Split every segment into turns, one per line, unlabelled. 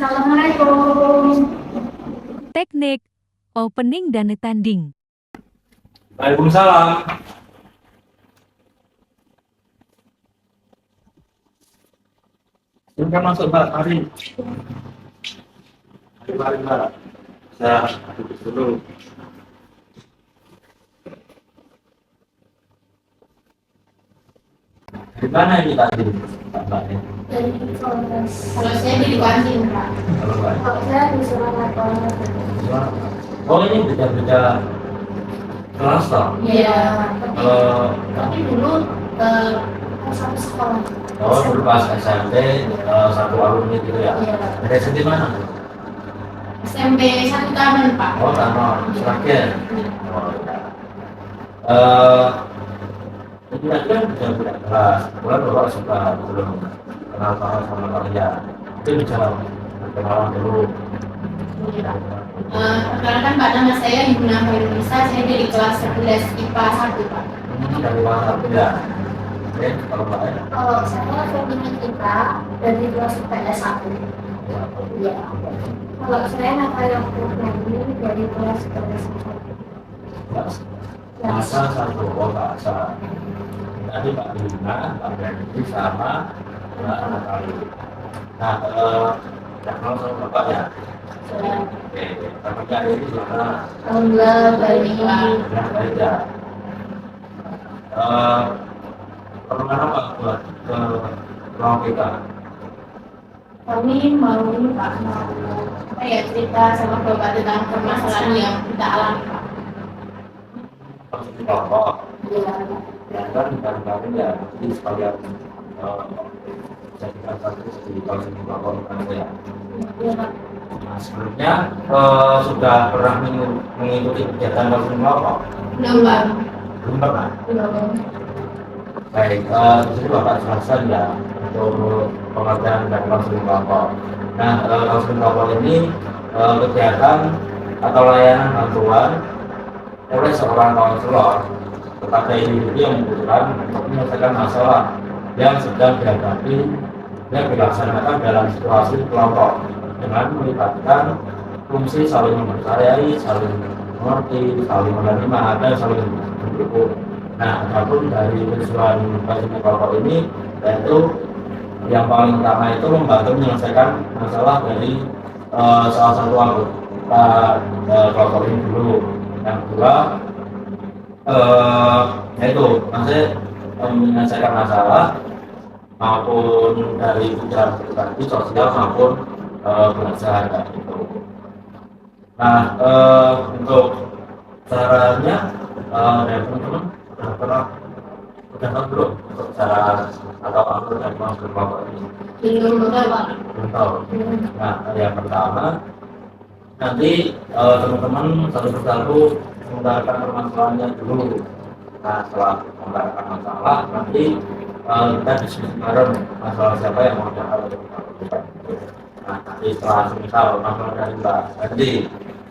Assalamualaikum.
Teknik opening dan tanding.
Waalaikumsalam. Silakan masuk Mbak, mari. Mari Mbak. Saya duduk dulu. Di mana ini tadi, Mbak?
Kalau saya di Bandung, Pak.
Kalau Mbak.
Kalau saya di Surakarta.
Oh, ini beda-beda kelas toh?
Iya.
Kalau
Tapi dulu satu sekolah.
oh dulu pas SMP satu alumni gitu ya.
Iya.
Dari SD mana?
SMP 1 Taman, Pak.
Oh, Taman Sragen. Oh, ya. Ini tadi kan beda-beda kelas. Kebetulan Bapak suka belum kenal sama kalian. Itu bisa kenalan dulu.
Iya. Perkenalkan Pak, nama saya Ibu Nafa Indonesia. Saya dari kelas 11 IPA 1, Pak.
Dari kelas satu ya. Oke, kalau Mbak ya.
Kalau saya Femina Citra dari kelas IPS 1. Iya. Kalau saya Natalia Purnami dari kelas 11
Mas, masa satu bahasa. Tadi Pak Lina, Pak Benny sama Mbak Natali. Nah, kenal sama Bapak ya. Oke, tapi kali ini gimana?
Alhamdulillah baik.
Ya, baik ya. Perlukan apa buat ke ruang kita?
Kami mau ini Pak, mau apa ya, cerita sama Bapak tentang permasalahan yang kita alami, Pak.
Maksudnya kelompok.
Iya.
Ya kan kami ya nanti sekalian jadikan satu di kalau kelompok kita ya.
Iya, Pak.
Nah, sebelumnya sudah pernah mengikuti kegiatan kalau kelompok?
Belum, Pak.
Belum pernah.
Belum.
Baik, di sini Bapak jelaskan ya untuk pengertian dan konseling kelompok. Nah, konseling kelompok ini kegiatan atau layanan bantuan oleh seorang konselor kepada individu yang membutuhkan untuk menyelesaikan masalah yang sedang dihadapi yang dilaksanakan dalam situasi kelompok dengan melibatkan fungsi saling mempercayai, saling mengerti, saling menerima, dan saling mendukung. Nah, adapun dari tujuan konseling kelompok ini yaitu yang paling utama itu membantu menyelesaikan masalah dari salah satu anggota kelompok ini dulu. Yang kedua yaitu masih menyelesaikan masalah maupun dari bidang pribadi sosial maupun belajar gitu. Nah, untuk caranya dari teman-teman udah tahu belum untuk cara atau alur dari masuk kelompok ini?
Belum, Pak.
Belum tahu. Nah, yang pertama nanti teman-teman satu persatu mengutarakan permasalahannya dulu. Nah, setelah mengutarakan masalah, nanti kita diskusi bareng masalah siapa yang mau jawab. Nah, nanti setelah misal masalah dari Mbak Andi,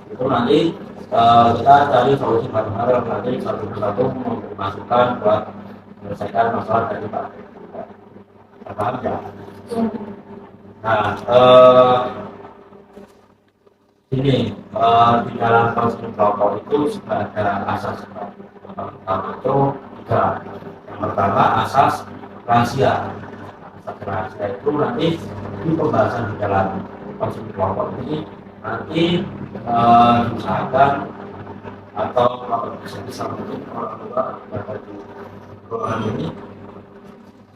itu nanti kita cari solusi bareng-bareng. Nanti satu persatu memberi masukan buat menyelesaikan masalah dari Mbak. Paham ya? Nah, ini di dalam konseling kelompok itu sudah ada asas yang pertama itu tiga. Yang pertama asas rahasia. Asas rahasia itu nanti di pembahasan di dalam konseling kelompok ini nanti diusahakan atau bisa mungkin orang tua berada di ruangan ini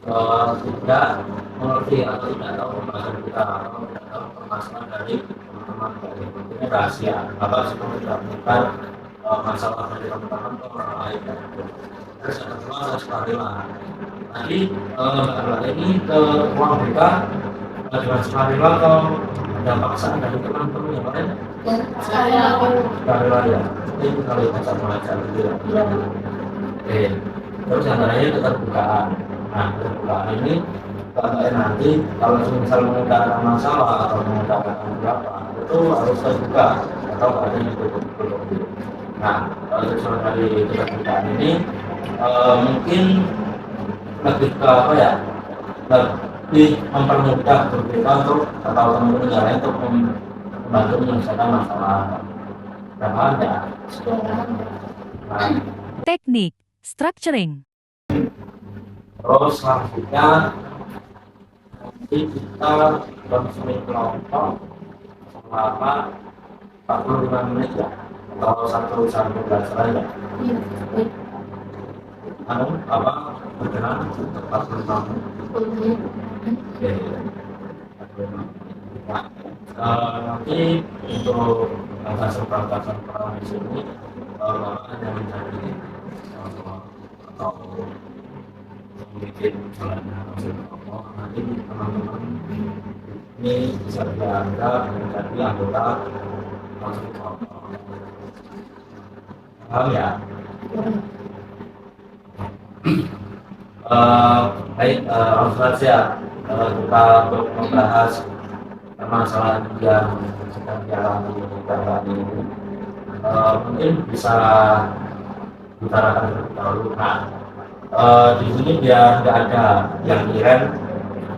tidak mengerti atau tidak tahu pembahasan kita atau tidak tahu permasalahan dari teman-teman dari ini rahasia apa seperti tidak menyebutkan masalah dari teman-teman ke orang lain. Terus yang kedua saya sukarela. Nanti ini ke ruang BK dengan sukarela atau ada paksaan dari teman-teman yang lain? Sukarela ya. Ini kalau kita mengajar gitu ya. Oke. Terus yang terakhir keterbukaan. Nah, keterbukaan ini nanti kalau misal mengutarakan masalah atau mengutarakan apa itu harus terbuka atau ada yang tutup. Nah, tujuan dari keterbukaan ini mungkin lebih ke apa ya? mempermudah untuk kita untuk atau teman-teman yang lain untuk membantu menyelesaikan masalah yang ada. Nah,
Teknik structuring.
terus selanjutnya nanti kita bermain kelompok selama 45 menit ya, atau satu pembelajaran ya. Berkenan untuk 45 menit. Oke. Nah, nanti untuk batasan perang di sini hanya menjadi atau bikin jalan nanti teman-teman ini bisa dianggap menjadi anggota langsung paham ya. Baik, langsung saja kita untuk membahas permasalahan yang sedang dialami kita ini. Mungkin bisa utarakan terlebih dahulu. Nah, di sini biar nggak ada yang keren,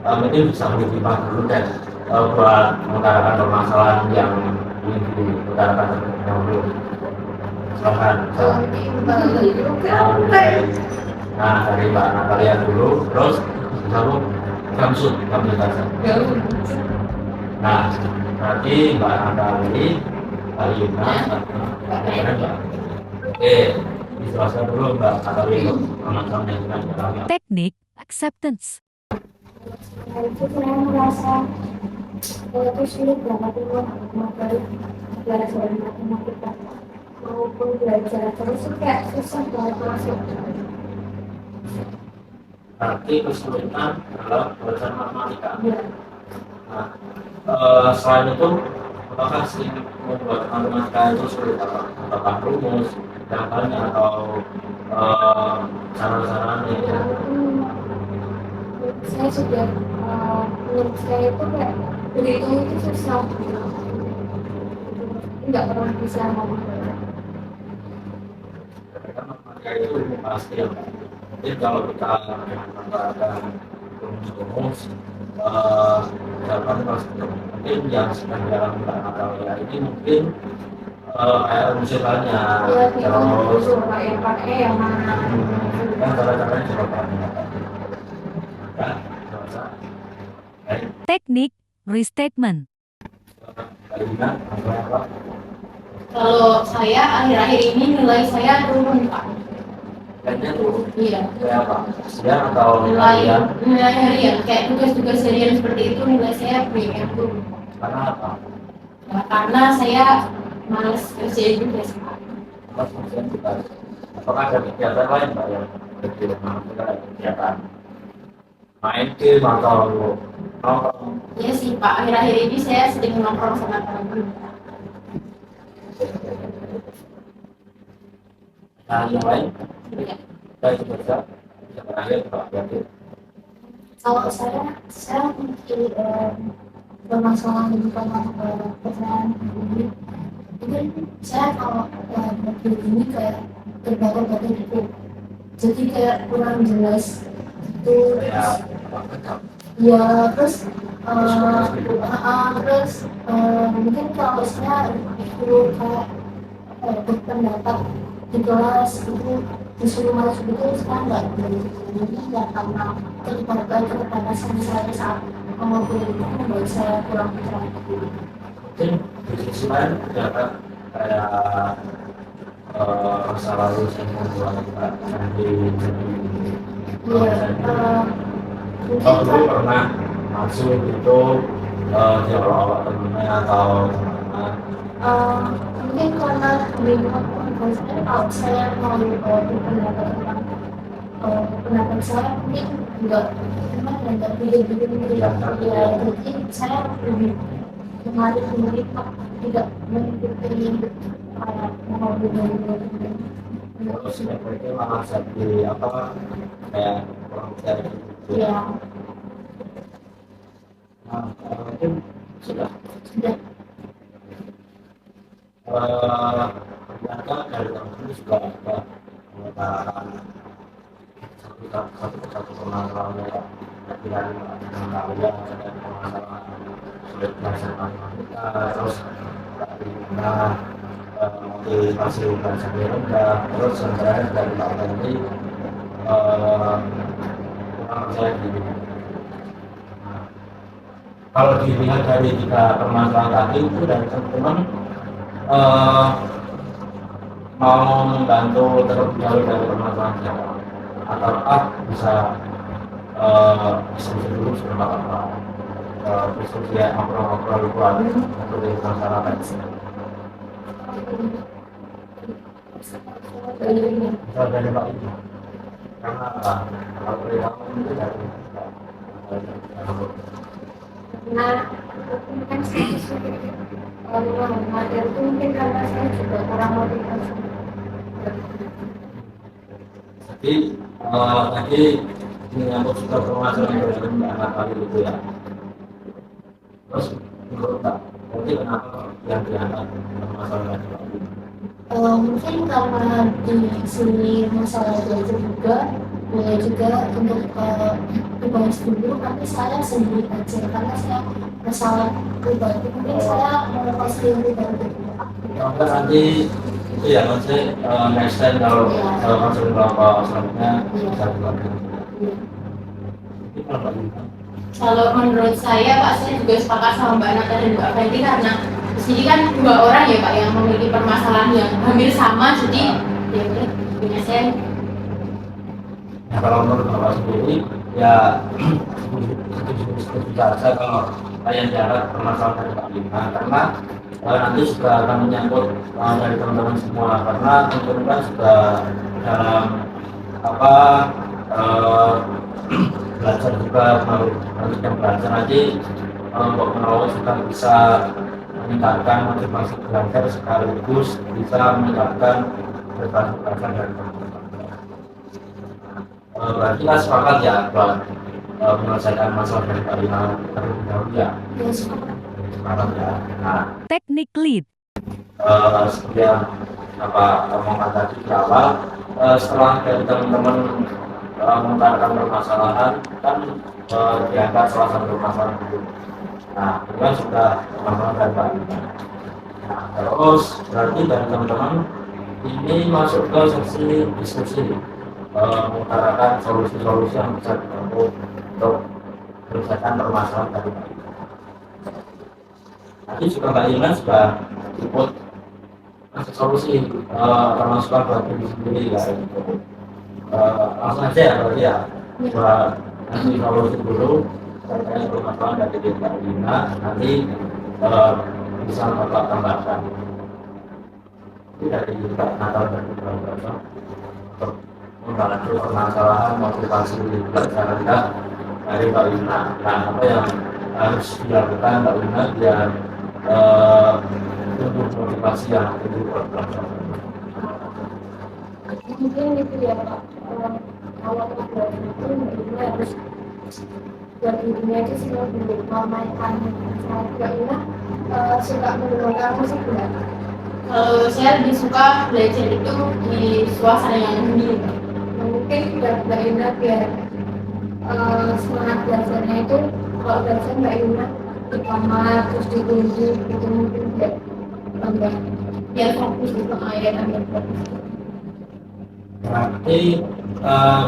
mungkin bisa berjumpa dulu dan buat mengutarakan permasalahan yang ingin diutarakan terlebih dahulu. Silakan. Nah, dari Mbak Natalia dulu, terus lalu Kamsun, kami baca. Nah, nanti Mbak Natalia, Mbak Yuna, Mbak. Oke, dijelaskan dulu Mbak Natalia permasalahan yang sedang dialami.
Teknik acceptance.
Itu saya merasa itu sulit banget untuk mempelajari pelajaran matematika maupun belajar terus kayak susah banget masuk.
Berarti kesulitan dalam belajar matematika.
Ya.
Nah, selain itu, apakah sih membuat matematika itu sulit? Apakah rumus, jawabannya atau cara-caranya?
Saya sudah menurut saya itu kayak berhitung itu susah, nggak pernah bisa ngomong.
Karena matematika itu pasti ya. Jadi kalau kita menggunakan rumus, jawabannya pasti mungkin yang sedang dalam Natalia ini mungkin kayak rujukannya terus
pakai yang mana
kan cara-caranya juga banyak kan.
Teknik restatement.
kalau saya akhir-akhir ini nilai saya turun Pak.
Kayaknya tuh
Iya.
kayak apa? Siang atau
Nilai harian kayak tugas-tugas harian seperti itu nilai saya banyak turun.
karena apa?
Ya, karena saya males kerjain juga sih Pak.
Pas kemudian kita apakah ada kegiatan lain Mbak yang kegiatan main game atau nongkrong?
Iya sih Pak, akhir-akhir ini saya sering nongkrong sama teman-teman.
Nah, yang lain
Iya.
kita bisa berakhir berarti
Kalau saya mungkin permasalahan di depan pekerjaan ini, mungkin saya kalau mobil ini kayak terbakar-bakar gitu, jadi kayak kurang jelas itu.
kayak apa?
Ya terus mungkin kalau saya perlu kayak berpendapat di kelas itu disuruh masuk itu saya nggak karena keterbatasan saya saat mengobrol itu membuat saya kurang percaya diri.
Mungkin di sisi lain terdapat kayak masa lalu yang membuat kita nanti
Mungkin
kalau dulu pernah masuk itu di awal-awal temennya atau gimana?
mungkin karena lingkungan saya kalau saya mau berpendapat tentang pendapat saya mungkin nggak beda-beda ya, jadi saya lebih kemarin sendiri tidak mengikuti kayak mau beda-beda.
Terus itu malah jadi apa kayak kurang percaya gitu.
Ya
Nah, mungkin sudah
sudah
ternyata dari tahun ini sudah ada mengutarakan satu persatu permasalahannya ya. dengan kalian dan permasalahan sulit bahasa matematika, terus bagaimana motivasi bahasa rendah, terus yang terakhir dari Pak Tadi kurang percaya diri. Kalau dilihat dari tiga permasalahan tadi itu dari teman-teman mau membantu terlebih dahulu dari permasalahan Jawa atau bisa diskusi dulu sebelum apa diskusi ngobrol-ngobrol luar untuk dari masalah tadi. Kalau dari Pak Ibu, karena apa? Kalau dari kamu itu dari
Nah, kan kalau materi itu mungkin karena saya juga kurang motivasi.
Jadi tadi menyambut juga permasalahan yang berjalan di anak kali itu ya. Terus menurut Pak, jadi kenapa yang diangkat permasalahan itu?
Mungkin karena di sini masalah belajar juga, boleh juga untuk dibahas dulu. Nanti saya sendiri aja karena saya masalah pribadi. Mungkin saya melepas diri dari
Enggak nanti itu ya maksudnya next time kalau konsul kelompok selanjutnya bisa dilakukan. Ini kalau Pak Ibu.
Kalau menurut saya Pak, saya juga sepakat sama Mbak Nata dan Mbak Fenty karena di sini kan dua orang ya Pak yang memiliki permasalahan yang hampir sama, jadi ya udah punya saya.
Nah kalau menurut Bapak sendiri ya setuju saja kalau kalian jarak permasalahan dari Pak Lina karena nanti juga akan menyangkut dari teman-teman semua karena teman-teman kan sudah dalam apa belajar juga melanjutkan belajar nanti untuk menolong juga bisa meningkatkan motivasi belajar sekaligus bisa meningkatkan prestasi belajar dari teman-teman. Berarti kita sepakat ya buat menyelesaikan masalah dari Pak Lina terlebih dahulu ya. Sepakat ya. Nah,
Teknik lead.
seperti yang apa omongan tadi di awal, setelah dari teman-teman mengutarakan permasalahan kan diangkat salah satu permasalahan itu. Nah, itu kan sudah permasalahan dari Pak Lina. Nah, terus berarti dari teman-teman ini masuk ke sesi diskusi, mengutarakan solusi-solusi yang bisa ditempuh untuk menyelesaikan permasalahan dari Pak Lina. Nanti juga Mbak Lina sudah ikut kasih solusi termasuk buat diri sendiri ya gitu. Langsung aja ya berarti ya buat nanti solusi dulu terkait permasalahan dari diri Mbak Lina nanti bisa Bapak tambahkan. Ini dari Pak Natal dan Bapak untuk membantu permasalahan motivasi belajar rendah dari Mbak Lina. Nah, apa yang harus dilakukan Mbak Lina biar untuk motivasi yang tinggi buat belajar?
Mungkin itu ya Pak, kalau belajar itu dirinya harus buat dirinya itu sih dulu memainkan. Saya kira suka mendengarkan musik enggak?
Kalau saya lebih suka belajar itu di suasana yang hening.
Mungkin buat Mbak Yuna biar semangat belajarnya itu kalau belajar Mbak Yuna di kamar terus ditunjuk itu mungkin biar tambah
Biar fokus itu ya kan biar fokus.
Nanti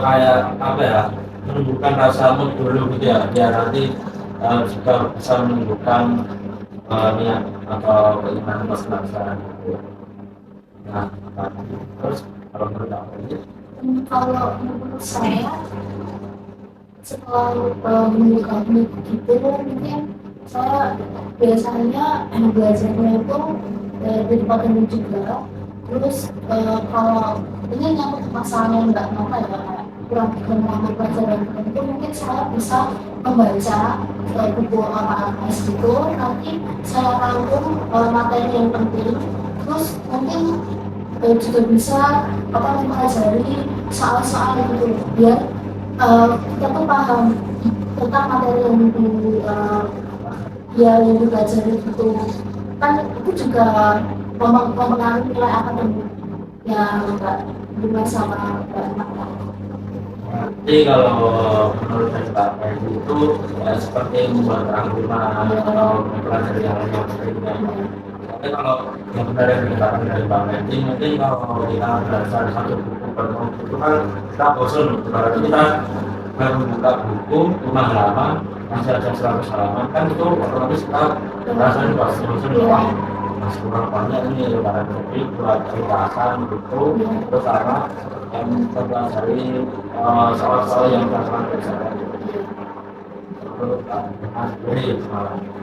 kayak apa ya menunjukkan rasa mood dulu gitu ya biar nanti juga bisa menunjukkan niat atau keinginan masing-masing gitu. Nah, terus kalau menurut aku ini
kalau menurut saya setelah membuka buku gitu mungkin saya biasanya belajarnya itu dari materi juga. Terus kalau ini nyangkut masalah yang nggak apa ya kayak kurang mengambil pelajaran tertentu mungkin saya bisa membaca buku apa gitu nanti saya rangkum materi yang penting terus mungkin juga bisa mempelajari soal-soal gitu biar kita tuh paham tentang materi yang dipelajari gitu kan itu juga mempengaruhi nilai akademik yang enggak sama banyak.
Jadi kalau menurut saya Pak Fendi itu ya, seperti membuat terang rumah atau mempelajari yang lain yang pentingnya. Tapi kalau yang benar yang dikatakan dari Pak Fendi, mungkin kalau kita belajar satu buku penuh itu kan kita bosan. Berarti kita baru buka buku 5 halaman, masih ada 100 halaman, kan itu otomatis kita rasanya pasti bosan doang. Masih kurang banyak ini lebaran jadi buat pembahasan gitu, terus sama yang mempelajari soal-soal yang terkait dengan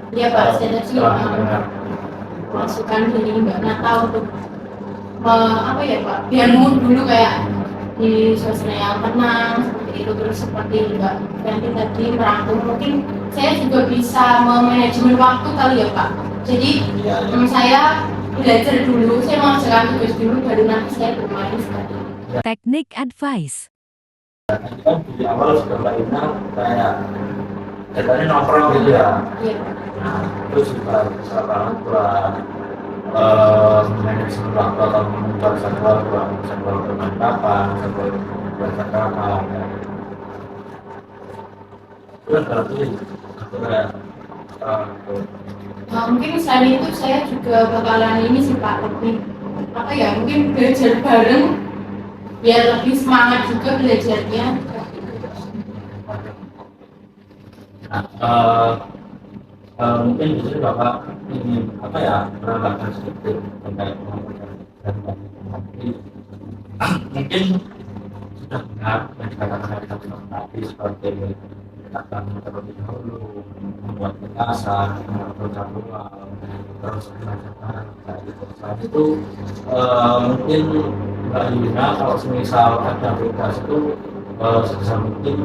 Iya Pak, saya tadi masukan dari Mbak Nata untuk apa ya Pak, biar mood dulu kayak di suasana yang tenang seperti itu, terus seperti Mbak Fendi tadi merangkum, mungkin saya juga bisa memanajemen waktu kali ya Pak. Jadi saya belajar dulu, saya mengerjakan tugas dulu, baru nanti saya bermain sekali.
Teknik advice.
Kan di awal sudah Mbak Ina kayak katanya nongkrong gitu ya.
Iya.
Nah, itu juga bisa banget buat manajemen waktu atau membuat jadwal bermain kapan, jadwal belajar kapan. Itu kan berarti kayak
Mungkin selain itu saya juga bakalan ini sih Pak, lebih apa ya, mungkin belajar bareng biar lebih semangat juga belajarnya.
mungkin di sini Bapak ingin apa ya menambahkan sedikit terkait dan mungkin sudah benar yang dikatakan dari tadi seperti akan terlebih dahulu membuat kekasan, mengatur jadwal, terus belajar kayak gitu. Selain itu mungkin Mbak Yuna kalau semisal ada tugas itu sebisa mungkin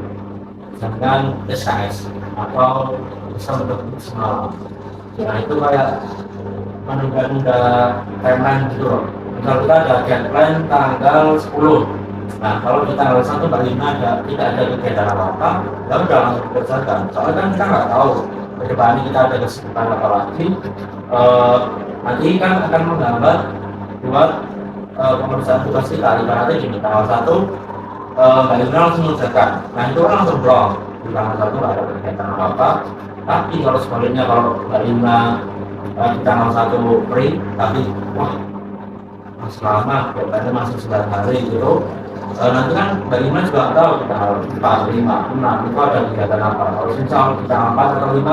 jangan SKS atau bisa untuk semalam. Nah itu kayak menunda-nunda timeline gitu loh. Misal kita ada deadline tanggal 10. Nah kalau di tanggal 1 Mbak Lina tidak ada kegiatan apa-apa, ya udah langsung dikerjakan. Soalnya kan kita nggak tahu ke depan kita ada kesibukan apa lagi. Nanti kan akan menghambat buat pemeriksaan tugas kita. Ibaratnya di tanggal 1 Mbak Lina langsung mengerjakan. Nah itu kan langsung blok. Di tanggal 1 nggak ada kegiatan apa-apa. Tapi kalau sebaliknya kalau Mbak Lina di tanggal 1 free, tapi wah masih lama, biasanya masih 9 hari gitu. Nanti kan Mbak Lina juga nggak tahu di tanggal 4, 5, 6 itu ada kegiatan apa. Kalau misal di tanggal 4 atau 5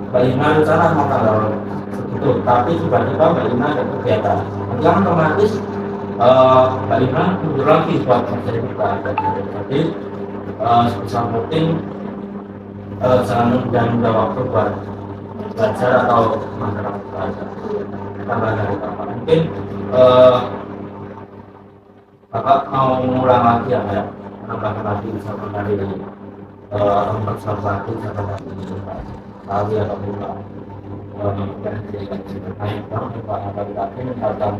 Mbak Lina rencana mau tanggal segitu, tapi tiba-tiba Mbak Lina ada kegiatan. Nanti kan otomatis Mbak Lina mundur lagi buat kerja kita. Jadi sebisa mungkin jangan menunda waktu buat belajar atau masyarakat belajar. Tambah dari Bapak mungkin Bapak mau mengulang lagi ya, kayak menambahkan lagi misalkan dari mempersiapkan lagi misalkan dari atau bukan dan terkait Pak tadi misalkan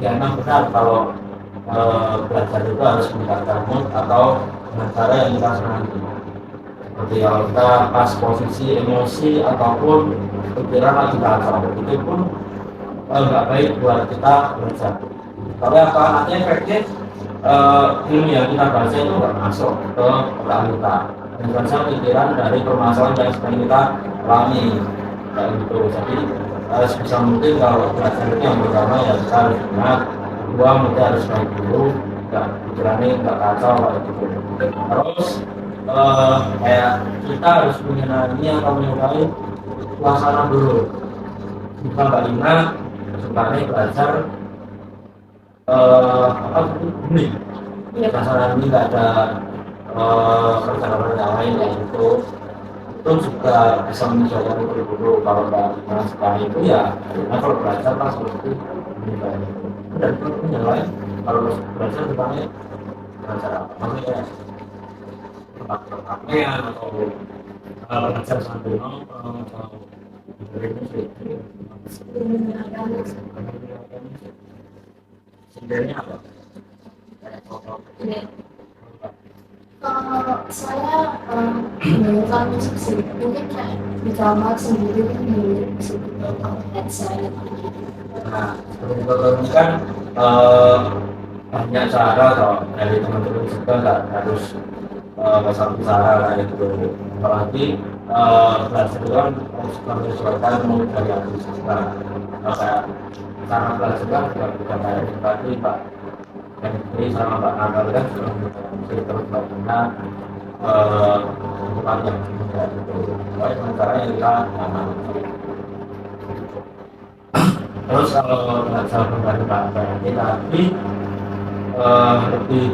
ya memang benar kalau belajar itu harus meningkatkan mood atau dengan cara yang kita senangi. Seperti kalau kita pas posisi emosi ataupun pikiran lagi kacau, itu pun nggak baik buat kita belajar. Tapi apa nanti efektif ilmu yang kita baca itu nggak masuk ke otak kita, dan baca pikiran dari permasalahan yang sedang kita alami kayak gitu. Jadi sebisa mungkin kalau belajar itu yang pertama ya kita harus ingat, kedua mungkin harus baik dulu, nggak pikirannya nggak kacau kayak gitu. Terus kayak kita harus menyenangi atau menyukai suasana dulu. Kita Mbak Lina sukanya belajar apa ini? Suasana ini nggak ada percakapan yang lain kayak gitu. Itu juga bisa menyesuaikan itu dulu. Kalau Mbak Lina suka itu ya, nah kalau belajar pas seperti ini kayak gitu. Dan itu yang lain kalau belajar sukanya belajar apa? Maksudnya pakaian atau belajar sambil nongkrong atau dengerin musik. Sebenarnya apa?
Saya mendengarkan musik sih, mungkin kayak di kamar sendiri mendengar musik headset.
Nah, seperti ini kan banyak cara atau dari teman-teman juga nggak harus satu cara kayak gitu. Apalagi belajar itu kan harus menyesuaikan dari yang suka. Kayak cara belajar kan juga kayak tadi Pak Henry sama Pak Nagal kan sudah mesti terus bagaimana tempat yang juga gitu. Baik caranya kita terus kalau belajar dari Pak Henry tadi lebih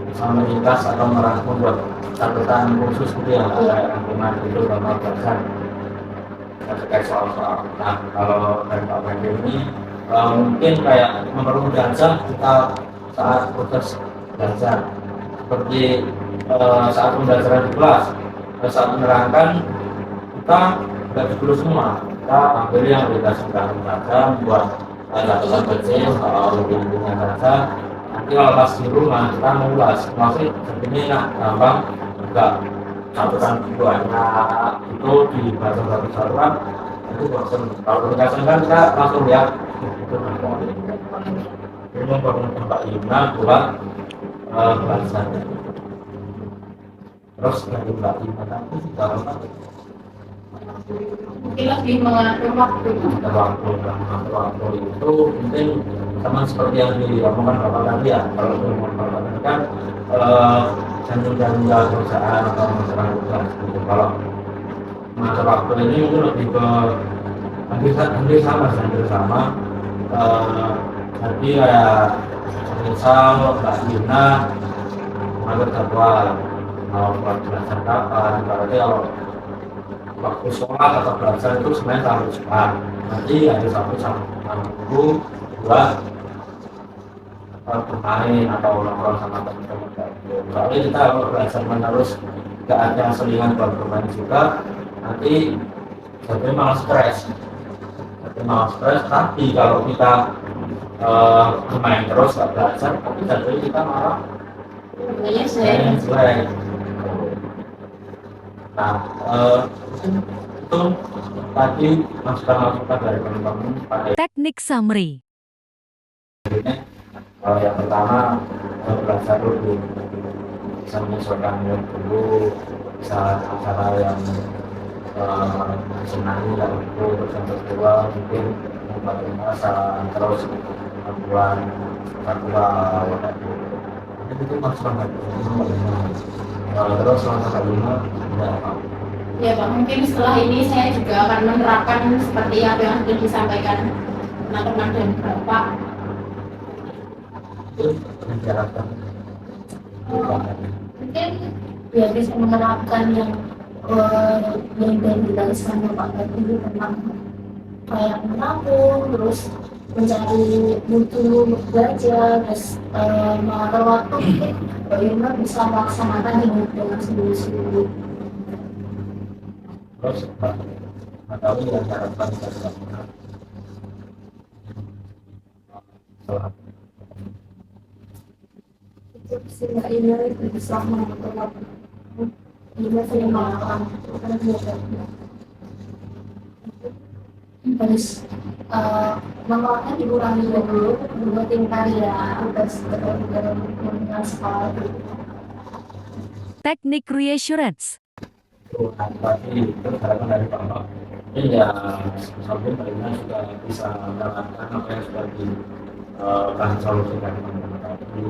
bisa meningkas atau merangkum buat catatan khusus gitu ya kayak rangkuman itu sama belajar terkait soal-soal. Nah kalau dari Pak Henry ini mungkin kayak mempermudah aja kita saat proses belajar seperti saat pembelajaran di kelas saat menerangkan kita nggak dulu semua kita ambil yang kita sudah baca buat catatan kecil kalau lebih intinya saja. Nanti kalau pas di rumah kita mengulas masih sebenarnya gampang enggak catatan banyak itu di bahasa saluran itu bosan. Kalau penugasan kan kita langsung lihat itu ini membangun tempat Ina buat belajarnya. Terus dari Mbak Ina nanti juga
mungkin lebih mengatur waktu.
Waktu itu mungkin sama seperti yang dilakukan Bapak tadi ya. Kalau Bapak tadi kan janji-janji perusahaan atau masyarakat tugas gitu. Kalau mengatur waktu ini mungkin lebih ke hampir sama. Jadi kayak misal Mbak Ina mengatur jadwal mau belajar kapan. Berarti kalau waktu sholat atau belajar itu sebenarnya terlalu cepat. Nanti ada satu Minggu buat bermain atau nongkrong sama teman-teman. Soalnya kita kalau belajar menerus nggak ada selingan buat bermain juga, nanti jadi malah stres. Tapi kalau kita bermain terus nggak belajar, tapi jadi kita malah jelek. Nah, itu tadi masukan dari teman-teman pada
Teknik summary.
yang pertama belajar dulu bisa menyesuaikan mood dulu, bisa cara yang senang dan itu. Terus yang kedua mungkin bagaimana cara terus membuat wadah itu masukan dari teman-teman. Terus langkah kelima
Ya Pak, mungkin setelah ini saya juga akan menerapkan seperti apa yang sudah disampaikan teman-teman dan Bapak.
itu yang diharapkan.
Mungkin ya bisa menerapkan yang dari dijelaskan Bapak tadi tentang kayak menabung, terus mencari mutu belajar, terus mengatur waktu, mungkin bagaimana bisa melaksanakan dengan sendiri-sendiri.
Terus tahu yang diharapkan dari teman-teman.
Sehingga ini bisa mengatur waktu. Ini saya melakukan terus mengeluarkan dikurangi dulu buatin karya terus mengenal sekolah itu.
Teknik reassurance.
Tadi terhadap dari Bapak ini ya sampai bagaimana sudah bisa menerapkan apa yang sudah dibahas solusi dari teman-teman tadi.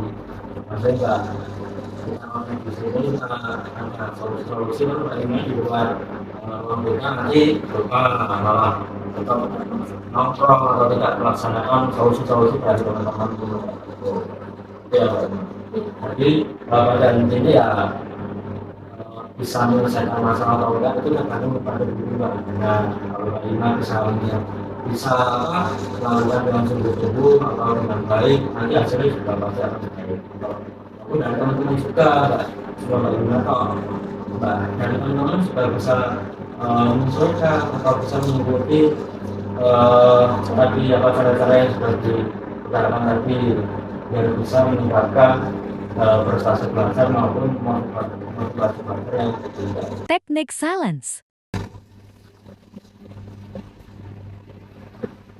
Maksudnya di sini ada solusi kan bagaimana di luar memberikan nanti berupa malah tetap nongkrong atau tidak melaksanakan solusi-solusi dari teman-teman ya. Jadi pada intinya ya bisa menyelesaikan masalah atau enggak itu tergantung kepada diri Mbak. Nah, kalau Mbak Ina bisa melakukan dengan sungguh-sungguh atau dengan baik, nanti hasilnya juga pasti akan baik. Tapi dari teman-teman juga cuma Mbak Ina atau Mbak dari teman-teman juga bisa menyesuaikan atau bisa mengikuti tadi apa cara-cara yang sudah dibicarakan tadi biar bisa meningkatkan prestasi belajar maupun motivasi belajar yang berbeda.
Teknik silence.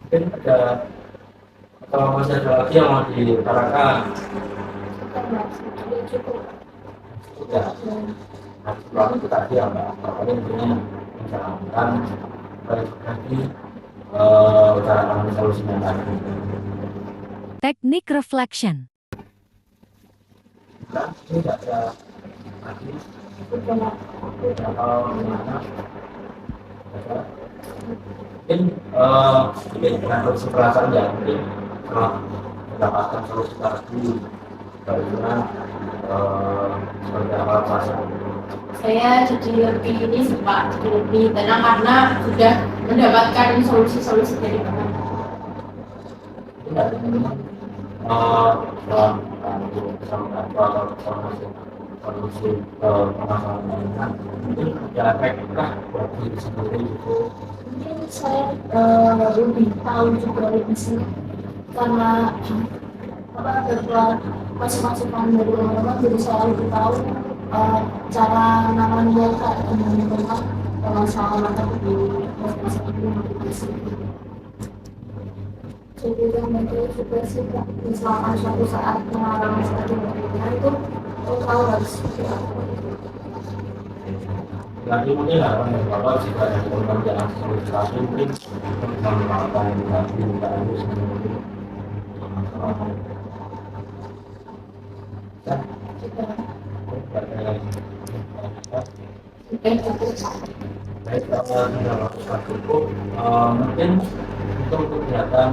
Mungkin ada Kalau masih ada lagi yang mau diutarakan,
Kita nggak sudah cukup.
sudah. Nah, setelah itu tadi ya Mbak, Bapak intinya menjalankan baik tadi utarakan solusinya tadi.
Teknik reflection.
Nah, ini tidak ada lagi.
Udah.
Kalau gimana? Ada? Mungkin dengan solusi saja mungkin setelah mendapatkan solusi tadi, bagaimana seperti apa perasaan?
Saya jadi lebih ini sih Pak, jadi lebih tenang karena sudah mendapatkan solusi-solusi dari Bapak.
Tidak teman-teman dalam sama atau solusi permasalahan lainnya mungkin ada efekah buat diri sendiri itu.
Mungkin saya lebih tahu juga lebih sih karena apa berbuat masing-masing dari orang-orang, jadi saya lebih tahu cara menangani mereka dengan memang masalah mereka di masing-masing motivasi. Jadi yang mungkin juga sih Kak, misalkan suatu saat pengalaman seperti itu tahu harus seperti apa.
Lagi mungkin harapan dari Bapak jika ada teman yang solusi mungkin bisa melakukan lagi minta itu sendiri. Baik, kalau sudah cukup, mungkin untuk kegiatan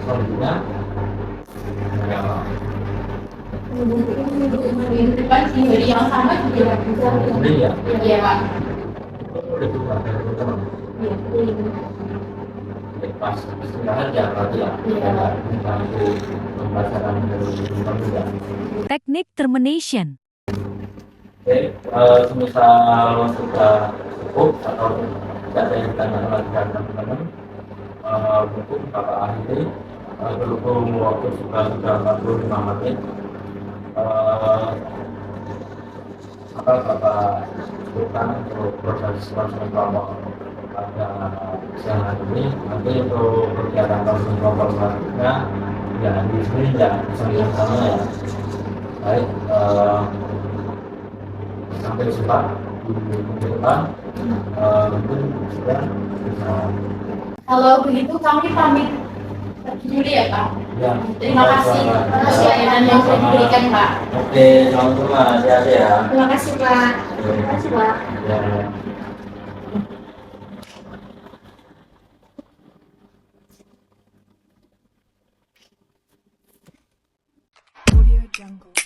selanjutnya, ya,
Minggu depan di hari yang sama juga bisa.
ini ya,
Iya Pak.
boleh juga dari teman-teman. Baik, pas istirahat ya berarti ya, ya, nanti pembelajaran dari teman-teman ya.
Teknik termination.
Oke, semisal sudah cukup atau tidak ada yang ditanyakan lagi dari teman-teman, mungkin Bapak akhiri berhubung waktu sudah 45 menit. Apa Bapak sebutkan untuk proses konseling kelompok pada siang hari ini, nanti untuk kegiatan konseling kelompok selanjutnya ya di sini ya sama ya. Baik, sampai jumpa di minggu depan. Mungkin sudah bisa.
Kalau begitu kami pamit pergi dulu ya Pak.
Ya,
Terima kasih atas layanan yang sudah diberikan Pak.
Oke, sama-sama, hati-hati ya.
Terima kasih Pak. Terima kasih Pak.
Ya.
Audio Jungle.